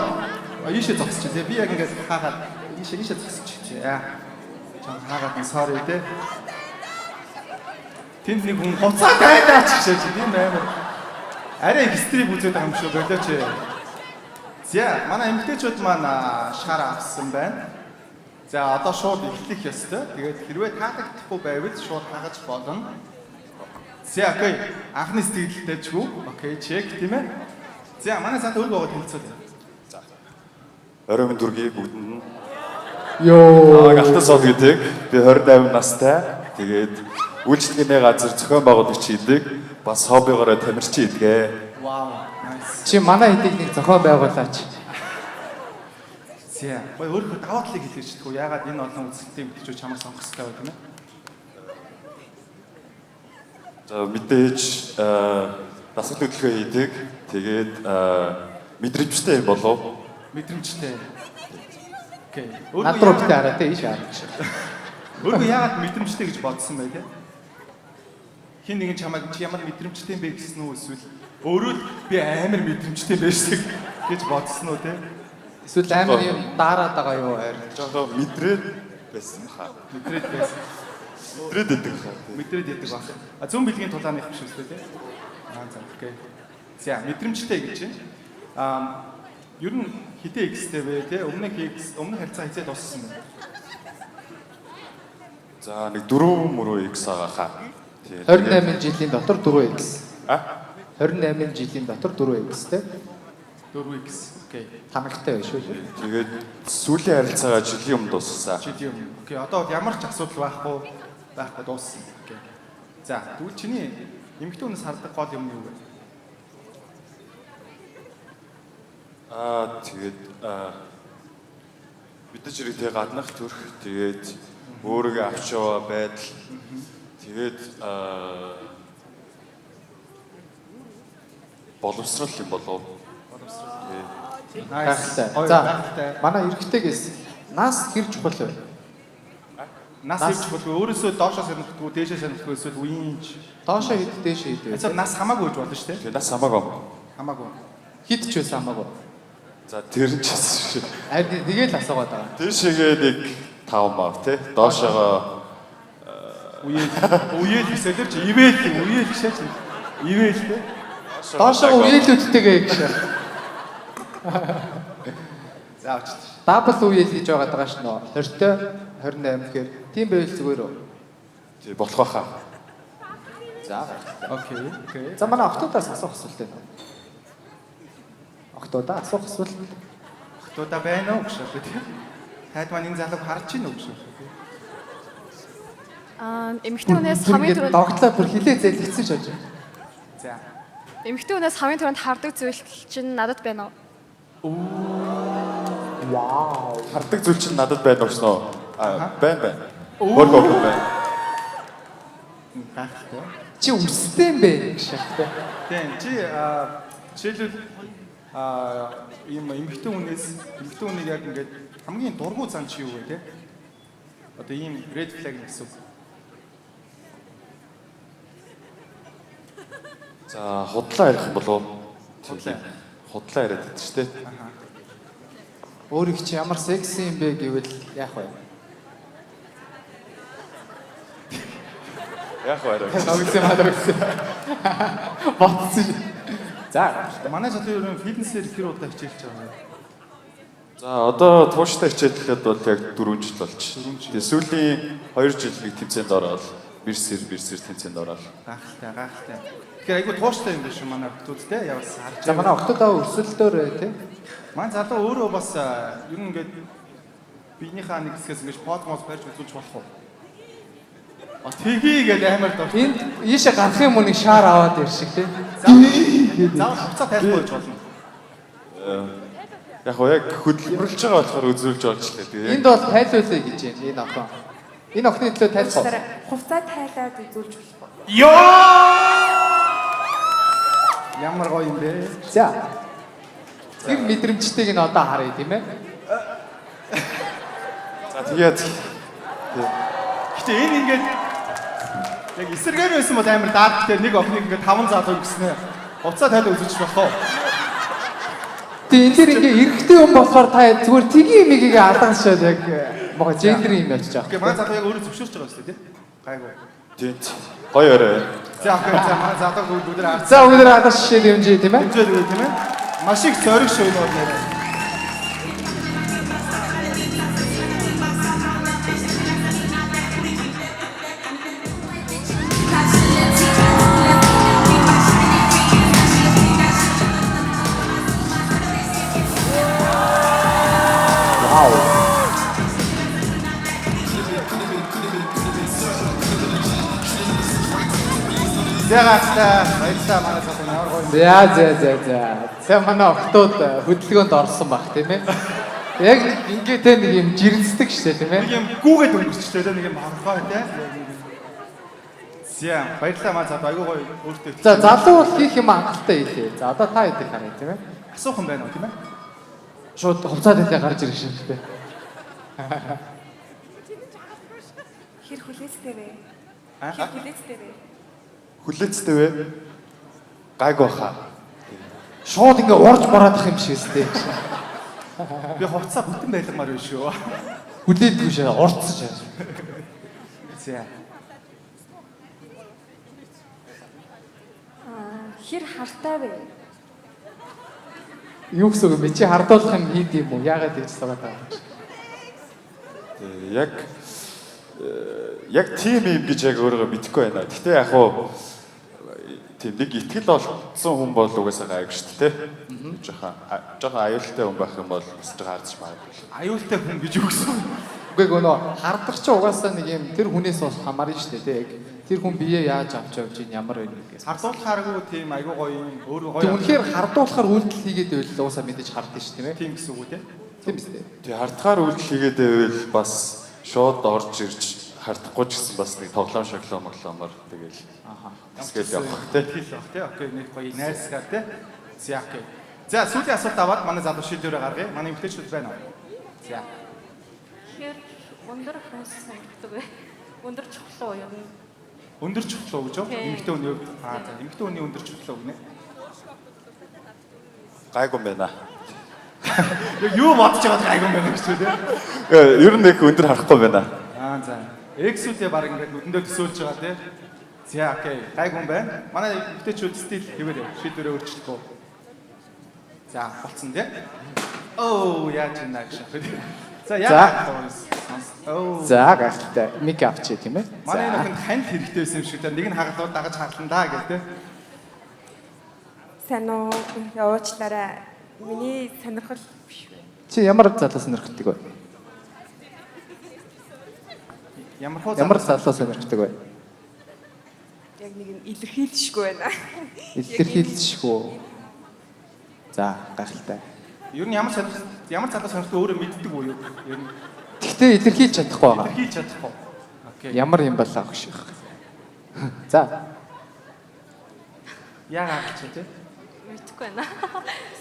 ийшээ зогсчих тий. Би яг ингээд хаагаад ийшээ зогсчих. Чам хаагаад нь sorry тий. Тэнд нэг хүн хуцаа тайдаач гэж тийм амар. Арай экстрим үзээд байгаа юм шүү болооч. За манай эмэгтэйчүүд маань шар авсан байна. За одоо шууд эхлэх ёстой. Тэгээд хэрвээ таалагдахгүй байвал шууд хагаж болно. За окей. Анхны сэтгэлдээ ч үү? Окей, чек тийм ээ. За манай цаат өөр байгаа тэмцэл. За. Орой минь дүргийг бүгдэнд нь Йоо. Галтас ол гэдэг. Би 28 настай. Тэгээд үйлчлэгээний газар зохион байгуулагч хийдэг. Бас хоббигоороо тамирчин идгээ. Вау, nice. Чи манай хэдийг нэг зохион байгуулаач. За, бай өөрөө даваа талыг хэлээч тэгвэл ягаад энэ олон үзэлтийн мэдчүү чамаас сонгох хэрэгтэй байх юм бэ? За мэдээж дасгал хөдөлгөөн хийдэг. Тэгээд мэдрэмжтэй болов. Мэдрэмжтэй. Окей. Над руу битээ хараа те ийш хараа. Өөрөө ягаад мэдрэмжтэй гэж бодсон бай те? Хин нэгэн чамайг чи ямар мэдрэмжтэй юм бэ гэсэн үү эсвэл өөрөө л би амар мэдрэмжтэй байсан гэж бодсон уу те? Эсвэл амар юм дараад байгаа юу хайр? Жоо мэдрээд байсан хаа. Мэдрээд байсан. Мэдрээд идэг хаа. Мэдрээд идэг баг. Зүүн бэлгийн тулааны их биш үстэй те? За окей. За мэдрэмжтэй гэж байна. Ер нь хитэ X-тэй вэ те? Өмнө харилцаа хизээ дууссан байна. За нэг 4 мөрөө X байгаа хаа. 28 жилийн дотор 4x. А? 28 жилийн дотор 4x те. 4x. Окей. Танагтай байх шүү. Тэгээд сүүлийн харилцаагаа жилийн өмнө дууссан. Жилийн өмнө. Окей. Одоо ямар ч асуудал байхгүй дууссан. Окей. За, тэгвэл чиний эмэгтэй хүнээс хардаг гол юм юу вэ? Тэгээд мэдээж хэрэгтэй гаднах төрх, тэгээд өөрийгөө авч яваа байдал, тэгээд боловсрал юм болов. Гайхалтай. За, манай эрэгтэйгээс нас хэр чухал вэ? Нас хэр чухал вэ? Өөрөөсөө доошоо сонирхдаггүй, дээшээ сонирхдаггүй эсвэл үеийнч? Доошоо хэд, дээшээ хэд вэ? Эсвэл нас хамаагүй гэж болно шүү дээ. Тэгээд нас хамаагүй. Хамаагүй. Хэд ч байсан хамаагүй. За тэр нь ч гэсэн шүү. Харин нэгээл асуугаад байгаа. Дээшээгээ нэг 5 мав тий. Доошоогоо үеэл гэсэлэр чи ивэл үеэл гişээч. Ивэл тий. Доошоо үеэлүүдтэйгээ гэж. За авч. Дабл үеэл гэж байгаа даа ш нь 20-той 28 гэхээр тийм байвал зүгээр үү? Тий болох байхаа. За. Окей. За манай охтуудаас асуух асуулт байна. Охтуудаа асуух асуулт. Охтуудаа байна уу гэж тий. Хайд маань энэ залууг харж чинь үү гэж. Эмэгтэй хүнээс хамгийн түрүүнд догтлоо бүр хилээ зэлгцсэн ч болж байна. За. эмэгтэй хүнээс хамгийн түрүүнд хардаг зүйл чинь надад байна уу? Вау. Хардаг зүйл чинь надад байна уу? Байна. Өөр байна. Гайхалтай. Чи өстэй юм бэ гэж тий. Тийм чи жишээлбэл ийм эмэгтэй хүнийг яг ингээд хамгийн дургуй зам чи юу вэ те? Одоо ийм red flag гэсэн. За худлаа ярих юм болов уу? Худлаа яриад байдаг шүү дээ. Өөрийг чи ямар секси юм бэ гэвэл яах вэ? Яг баяраа. Ногцсон. Батсан. За, манай залуу ер нь фитнесээр хэр удаа хичээлж байгаа вэ? За одоо тууштай хичээллэхэд бол яг 4 жил болж. Тэгээ сүүлийн 2 жил нэг тэмцээнд ороод бирсэр тэмцээнд ороод. Гайхалтай. Тэгэхээр айгу тууштай юм биш үү манай охтууд те? Яваас харж. За манай охтуудаа өрсөлдөөр тий. Манай залуу өөрөө бас ер нь ингээд биенийхээ нэг хэсгээс ингэж подмос барьж үзүүлж болох уу? Тгийгээд амар дуртай. Энд ийшээ гарах юм уу нэг шаар аваад ир шиг тий. За хуцаа тайлбар хийж болно. Яг хөдөлмөрлж байгаа болохоор үзүүлж болж лээ. Тэгээ. Энд бол тайлбарлая гэж байна энэ охин. Энэ охины төлөө тайлбар. Хувцас тайлаад үзүүлж болох уу? Ямар гоё юм бэ? За. Тэр мэдрэмжтэйг нь одоо харъя тийм ээ. За тэгээд гэтээ энэ ингээд яг эсэргээр байсан бол амар даадтай нэг охиныг ингээд 5 залуу гиснэ. Хувцаа тайлаа үзүүлж болох уу? Тэгээ энэ дэр ингээ эрэгтэй хүн болохоор та зүгээр тгийн мигийг алгасчаад яг мого гендер юм явж байгаа. Окей, манай залуу яг өөрөө зөвшөөрч байгаа шүү дээ, тийм? Гайгүй. тийм гоё орой. За манай залуу бүгд харж. За өнөөдөр алгаш шишээ дэмжиж тийм ээ. Дэмжиж үү тийм ээ? Маш их зориг шүү нөр нэрээ. Баярлалаа манай залуу ямар гоё. За. За манай охтууд хөдөлгөөнд орсон баг тийм ээ. Яг ингээд нэг юм жирэнцдэг шээ тийм ээ. Нэг юм гүүгээд өнгөрчлөө нэг юм хорхоо тийм. Зя баярлалаа манай залуу айгуу гоё өөртөө. За залуу бол хийх юм анхалтай хэлээ. За одоо та хэдийг харъя тийм ээ. Асуух юм байна уу тийм ээ? Шууд хувцас дэлээ гарч ирэх шиг тийм. Хэр хүлээцтэй вэ? Хэр хүлээцтэй вэ? Хүлээцтэй вэ? Гайгүй баха. Шууд ингээ урж мораадах юм шиг өстэй. Би хувцас бүтэн байлгамаар байна шүү. Хүлээдгүй шээ урцж яаж. Зя. Хэр хартай вэ? Юу гэсэн үг бэ? Чи хардуулах юм хийд юм уу? Яагаад гэж асуугаад байгаа юм? Яг яг тийм юм гэж яг өөрөө мэдэхгүй байна. Гэтэ яг хуу тийм нэг итгэл олсон хүн бол угаасаа гайг шүү дээ. Жохон аюултай хүн байх юм бол өсөж гарч магадгүй. Аюултай хүн гэж үгсэн. Үгүй гэнэ хардаг чи угаасаа нэг юм тэр хүнээс бас хамаарна шүү дээ яг. Тэр хүн бие яаж авч явж ийн ямар байна гэсэн. Хардуулахааргүй тийм айгүй гоё юм өөрөө гоё. Тэг үнэхээр хардуулахаар үйлдэл хийгээд байвал угаасаа мэдээж хардсан шүү дээ. Тийм гэсэн үг үү те? Тийм үстэй. Тэг хардахаар үйлдэл хийгээд байвал бас шууд орж ирж хардахгүй ч гэсэн бас нэг тоглоом моглоомор тэгэл. Тэсгээл явах те. Хэл явах те. Окей нэг гоё найсгаар те. За окей. За сүүлийн асуулт аваад манай залуу шийдвэрээ гаргая. Манай эмэгтэйчүүд байна уу? За. Тэгэхээр өндөр хөөс санагддаг бай. Өндөр чухал уу юм? Өндөр чухал уу гэж юу? Эмэгтэй хүний хувьд. За эмэгтэй хүний өндөр чухал уу гинэ? Гайгүй байна. Юу бодож байгаа гайгүй байна гэж үү те? Ер нь нэг өндөр харахгүй байна. За. X-үүдээ баг ингээд нүдэндээ төсөөлж байгаа те. За окей. Гайгүй байна. Манай эмэгтэйчүүд стил хэвээр шийдвэрээ өөрчлөхгүй. За болцсон те. Оо яаж ийна гэж. За яа. За гайхалтай. Мик авчи тийм ээ. Манай нөхөнд ханд хэрэгтэй байсан юм шиг те. Нэг нь хагалууд дагаж хагална да гэх те. Сайн уу явуучлаарай. Миний сонирхол биш үү? Чи ямар залуу сонирхдаг вэ? Ямар залуу сонирхдаг вэ? Яг нэг юм илэрхийлшгүй байна. Илэрхийлшгүй. За гайхалтай. Ер нь ямар залуу сонирхдаг өөрөө мэддэг үү юу? Ер нь. Гэхдээ илэрхийлж чадахгүй байгаа. Илэрхийлж чадахгүй. Окей. Ямар юм бол авах шиг. За. Яагаад ч тийм Мэдхгүй байна.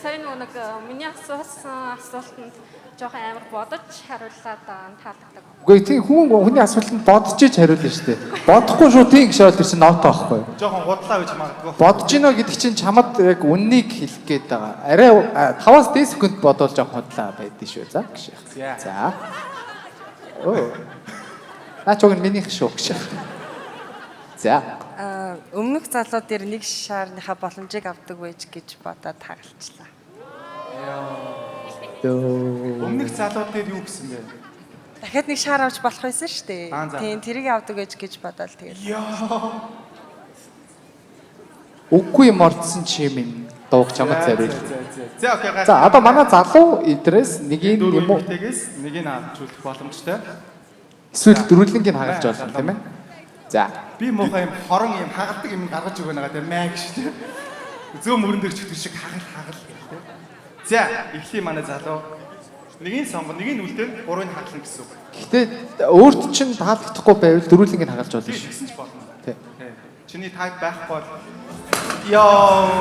Сайн нэг миний асуусан асуултанд жоохон амар бодож хариуллаа таалагддаг. Үгүй тийм хүний асуултанд бодож иж хариулна шүү дээ. Бодохгүй шүү тийм гэж шууд ирсэн ноото байхгүй юу? Жоохон гудлаа гэж магадгүй. Бодож гинэ гэдэг чинь чамд яг үннийг хэлэх гээд байгаа. Арай 5-аас 10 секунд бодвол жоохон худлаа байдгийн шүү. За гэж. За. Оо. Наач уг нь минийх шүү гэж. За. Өмнөх залууд дээр нэг шаарныхаа боломжийг авдаг байж гэж бодоод хагалчлаа. Өмнөх залууд дээр юу гэсэн бэ? Дахиад нэг шаар авч болох байсан шүү дээ. Тийм тэрийг авдаг байж гэж бодоод тэгэл. Үгүй юм ордсон чи минь дууг чамд зариул. За окей. За одоо манай залуу идрээс нэгийг юм уу? Тэгээс нэгийг авч үлдэх боломжтой. Эсвэл дөрвөлнгийг хагалж болно тийм ээ? За. Би муухай юм хорон юм хагалдаг юм гаргаж өгнө байгаа тийм мэг шүү. Зөө мөрөн дээр чигтэр шиг хагал гэх тийм. За эхлэе манай залуу. Нэгийг сонгоо, нэгийг үлдээн, гурыг хагална гэсэн үг. Гэхдээ өөрт чинь таалагдахгүй байвал дөрвөлнгийг хагалж болно шүү. Тэгсэн ч болно. Тий. Чиний тайп байхгүй бол ёо.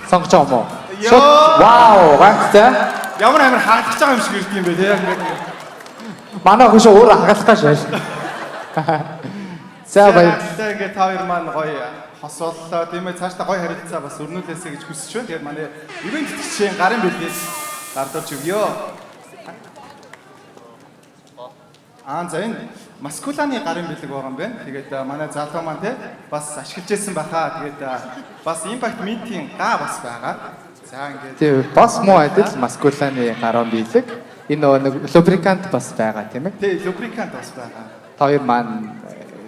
Сонгож байгаа юм уу? Вау, гайхалтай. Ямар амар хагалж байгаа юм шиг ирд юм бэ тийм. Манай хүн өөрөө хагалах гэж байна. За баяр. Тэгээд та хоёр маань гоё хосоллоо тийм ээ цаашдаа гоё харилцаа бас өрнүүлээсэй гэж хүсэж байна. Тэгээд манай ивент гişийн гарын бэлгээс гардуулж өгье. За энэ маскуланы гарын бэлэг байгаа юм байна. Тэгээд манай залуу маань те бас ашиглаж ирсэн баха. Тэгээд бас импакт митийн бас байгаа. За ингээд тий бас муу адил маскуланы гаруун бэлэг. Энэ нэг лубрикант бас байгаа тийм ээ. Тий лубрикант бас байгаа. Та хоёр маань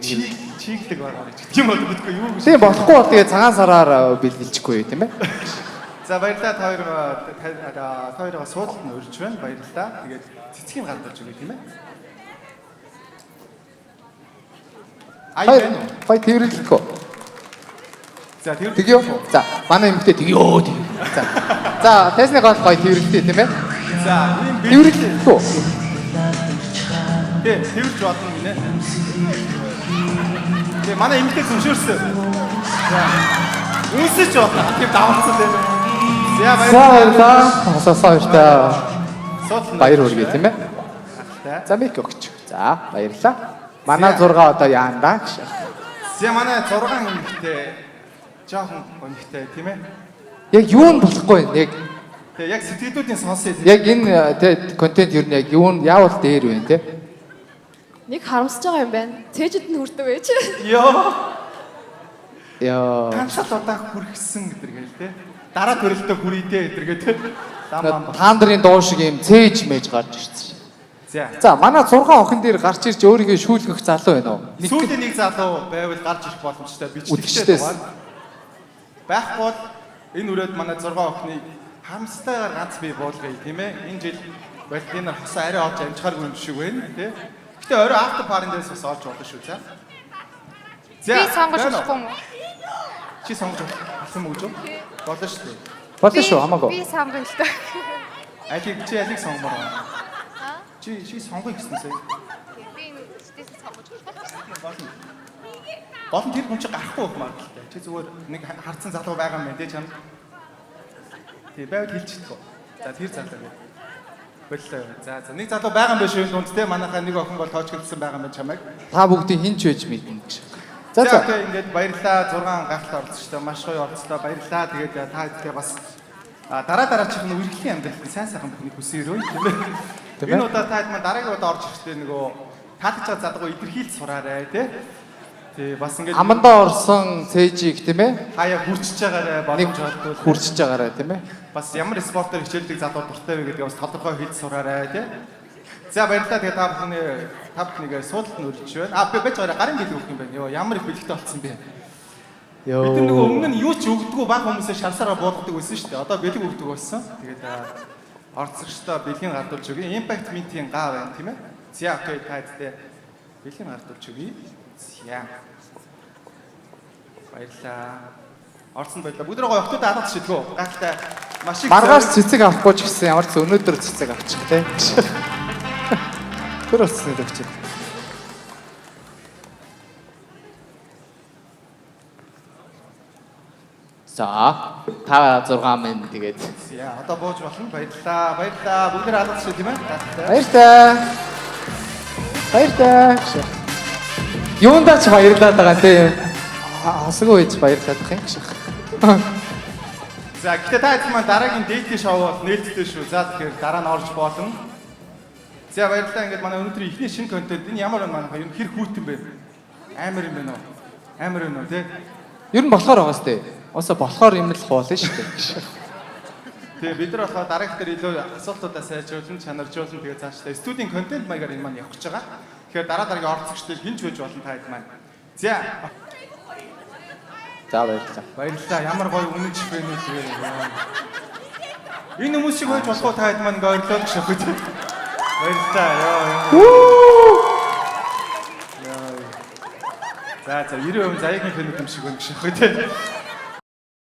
чиглэг байгаа гэж тийм бол мэдгүй юу гэж. Тийм болохгүй бол тэгээ цагаан сараар бэлгэлчихгүй тийм ээ. За баярлалаа та хоёроо суудалд нь урьж байна. Баярлалаа. Тэгээд цэцгийг гардуулж өгье тийм ээ. Бай тэрэлэхгүй. За тэр тэгё. За манай эмэгтэй тэгё. За тесний гол гоё тэрэлтэй тийм ээ. За ийм тэрэлэхгүй. Тэ тэрж бодно гинэ. Тэ манай эмэгтэй зөвшөөрсөн. За үүсэж бодно. Тийм давцсан тийм. За баярлалаа. Хасаасааштай. Баяр хүргэе тийм ээ. За За мик өгч. За баярлалаа. Манай 6 одоо яандаа гэж. За манай 6 эмэгтэй жоохон гонхтой тийм ээ. Яг юу нь болохгүй яг Тэгээ яг сэтгэлдүүдийн сонсъё. яг энэ тэ контент юу нь яг юу нь яавал дээр вэ те? Нэг харамсаж байгаа юм байна. Цээжэд нь хүрдэг байж. Йоо. Яа. Таншаал удаа хүрхсэн гэдэргээл те. Дараа төрөлтөө хүрийдээ гэдэргээ те. Та нарын дуу шиг юм цээж мэж гарч ирсэн. За манай 6 охин дээр гарч ирж өөрийгөө шүүлгэх залуу байна уу? Сүүлийн нэг залуу байвал гарч ирэх боломжтой Үдштэй байхгүй бол энэ үрээд манай 6 охиныг хамстайгаар ганц бий болгоё тийм ээ. Энэ жил Валентин хос арай олж амжихааргүй юм шиг байна тий. Гэтэ орой after party дээрс бас олж болно шүү за. Би сонгож болохгүй юм уу? Чи сонгож болсон юм уу гэж? Болно шүү дээ. Болно шүү хамаагүй. Би сонгоё л доо. Алиг сонгомоор байна. Чи сонгоё гэснээсээ. Би стэйс сонгож болно. Болон тэр хүн чи гарахгүй байх магадлалтай. Чи зүгээр нэг харцсан залуу байгаа юм байна тий чам. Тий байвал хэлчихдэг. За тэр залуу. Боллоо. За нэг залуу байгаа юм байна шүү дунд те манайхаа нэг охин бол тоочгэлсэн байгаа юм байна чамайг. Та бүгдийн хинч байж мэднэ гэж. За ингээд баярлалаа 6 гахалт орцсон маш гоё орцлоо баярлалаа. Тэгээд та хэдтэй бас дараачих нь үргэлжлэлийн амьдралд сайн сайхан бүхнийг хүсээрөө тийм ээ. Энэ удаа та хэд маань дараагийн удаа орж ирэхдээ нөгөө таалж байгаа задгаа илэрхийлж сураарай тий. Тий бас ингээд амандаа орсон цээжийг тийм ээ. Хаяа хүрчж байгаарай боломж олдвол хүрчж байгаарай тийм ээ. Бас ямар спортоор хичээлдэг залуу дуртай вэ гэдгийг бас тодорхой хэлж сураарай тий. За баярлалаа тэгээ та бүхнийг суудалд нь үргэлж байна. Би бэж гараа гарын бэлэг өгөх юм байна. Йоо ямар их бэлэгтэй болсон бэ. Бид нөгөө өмнө нь юу ч өгдөггүй баг хүмүүсээ шансаараа буулгадаг байсан шүү дээ. Одоо бэлэг өгдөг болсон. Тэгээд орцогчдоо бэлгийн гардуулж өгье. Impact Mint-ийн гаа байна тийм ээ. За окей та хэдтэй бэлгийн гардуулж өгье. За. Баярлалаа. Орсон баярлалаа. Бүгд гоё охтууд алаад шидгөө. Гайхалтай. Маш их маргааш цэцэг авахгүй ч гэсэн ямар ч өнөөдөр цэцэг авчих тий. Тэр болсон л өгч. За та 6 минь тэгээд. Яа одоо бууж болно. Баярлалаа. Баярлалаа. Бүгд алаад шид тийм ээ. Баярлалаа. Юундаа ч баярлаад байгаа тийм. Асгүй байж баярлаад байгаа юм шиг. За гэхдээ та хэд маань дараагийн дэйт шоу бол нээлттэй шүү. За тэгэхээр дараа нь орж болно. За баярлалаа. Ингээд манай өнөөдрийн эхний шинэ контент энэ ямар байна манайхаа хэр хүүтэн бэ? Амар юм байна уу? Амар байна уу тий? Ер нь болохоор байгаа сте. Осо болохоор юм л хуулна шүү дээ. Тэгээ бид нар болохоор дараагт илүү асуултуудаа сайжруулан чанаржуулан тэгээ цаашдаа студийн контент маягаар энэ маань явах гэж байгаа. Тэгэхээр дараагийн орцогчдод хинч байж болно та хэд маань. За баярлалаа. Баярлалаа. Ямар гоё үнэн чих вэ нэ тэгээ. Энэ хүмүүс шиг байж болох та хэд маань ингээ орлоо гэж шахаж. Баярлалаа. За 90% заягийн фэнд юм шиг байна гэж шахаж.